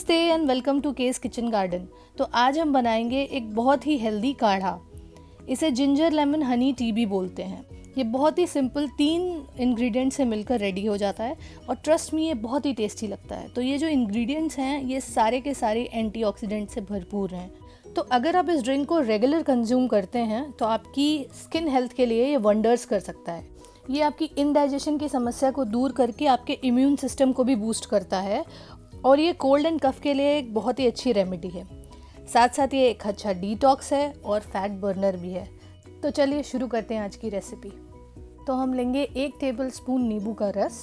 नमस्ते and welcome to case kitchen garden. तो आज हम बनाएंगे एक बहुत ही हेल्दी काढ़ा। इसे जिंजर लेमन हनी टी भी बोलते हैं। ये बहुत ही सिंपल 3 इंग्रेडिएंट से मिलकर रेडी हो जाता है और ट्रस्ट मी ये बहुत ही टेस्टी लगता है। तो ये जो इंग्रेडिएंट्स हैं ये सारे के सारे एंटीऑक्सीडेंट से भरपूर हैं। तो अगर आप इस ड्रिंक को रेगुलर कंज्यूम करते हैं तो आपकी स्किन हेल्थ के लिए ये वंडर्स कर सकता है। ये आपकी इंडाइजेशन की समस्या को दूर करके आपके इम्यून सिस्टम को भी बूस्ट करता है और ये कोल्ड एंड कफ के लिए एक बहुत ही अच्छी रेमेडी है। साथ साथ ये एक अच्छा डिटॉक्स है और फैट बर्नर भी है। तो चलिए शुरू करते हैं आज की रेसिपी। तो हम लेंगे 1 टेबलस्पून नींबू का रस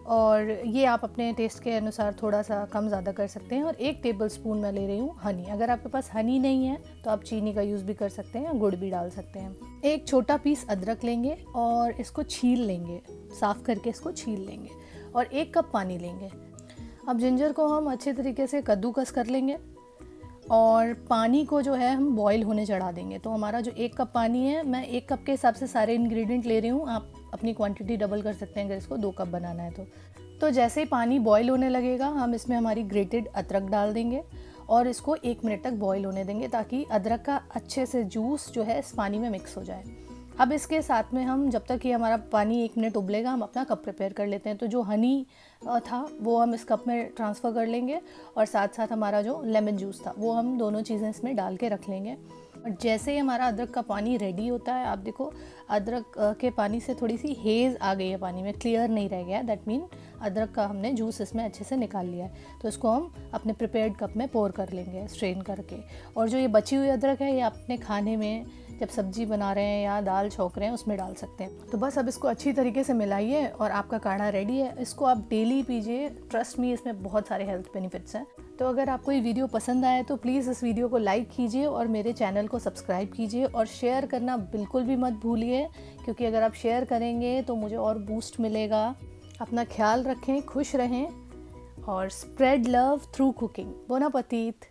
और ये आप अपने टेस्ट के अनुसार थोड़ा सा कम ज़्यादा कर सकते हैं। और 1 टेबलस्पून मैं ले रही हूँ हनी। अगर आपके पास हनी नहीं है तो आप चीनी का यूज़ भी कर सकते हैं या गुड़ भी डाल सकते हैं। एक छोटा पीस अदरक लेंगे और इसको छील लेंगे, साफ़ करके इसको छील लेंगे और 1 कप पानी लेंगे। अब जिंजर को हम अच्छे तरीके से कद्दूकस कर लेंगे और पानी को जो है हम बॉईल होने चढ़ा देंगे। तो हमारा जो 1 कप पानी है, मैं 1 कप के हिसाब से सारे इंग्रेडिएंट ले रही हूँ। आप अपनी क्वांटिटी डबल कर सकते हैं अगर इसको 2 कप बनाना है तो जैसे ही पानी बॉईल होने लगेगा हम इसमें हमारी ग्रेटेड अदरक डाल देंगे और इसको 1 मिनट तक बॉईल होने देंगे ताकि अदरक का अच्छे से जूस जो है इस पानी में मिक्स हो जाए। अब इसके साथ में हम जब तक कि हमारा पानी 1 मिनट उबलेगा हम अपना कप प्रिपेयर कर लेते हैं। तो जो हनी था वो हम इस कप में ट्रांसफ़र कर लेंगे और साथ साथ हमारा जो लेमन जूस था वो हम दोनों चीज़ें इसमें डाल के रख लेंगे। और जैसे ही हमारा अदरक का पानी रेडी होता है, आप देखो अदरक के पानी से थोड़ी सी हेज़ आ गई है पानी में, क्लियर नहीं रह गया। दैट मीन अदरक का हमने जूस इसमें अच्छे से निकाल लिया है। तो इसको हम अपने प्रिपेयर्ड कप में पोर कर लेंगे स्ट्रेन करके। और जो ये बची हुई अदरक है ये आप अपने खाने में जब सब्जी बना रहे हैं या दाल छौंक रहे हैं उसमें डाल सकते हैं। तो बस अब इसको अच्छी तरीके से मिलाइए और आपका काढ़ा रेडी है। इसको आप डेली पीजिए, ट्रस्ट मी इसमें बहुत सारे हेल्थ बेनिफिट्स हैं। तो अगर आपको ये वीडियो पसंद आए तो प्लीज़ इस वीडियो को लाइक कीजिए और मेरे चैनल को सब्सक्राइब कीजिए और शेयर करना बिल्कुल भी मत भूलिए, क्योंकि अगर आप शेयर करेंगे तो मुझे और बूस्ट मिलेगा। अपना ख्याल रखें, खुश रहें और spread love through cooking. Bone appétit.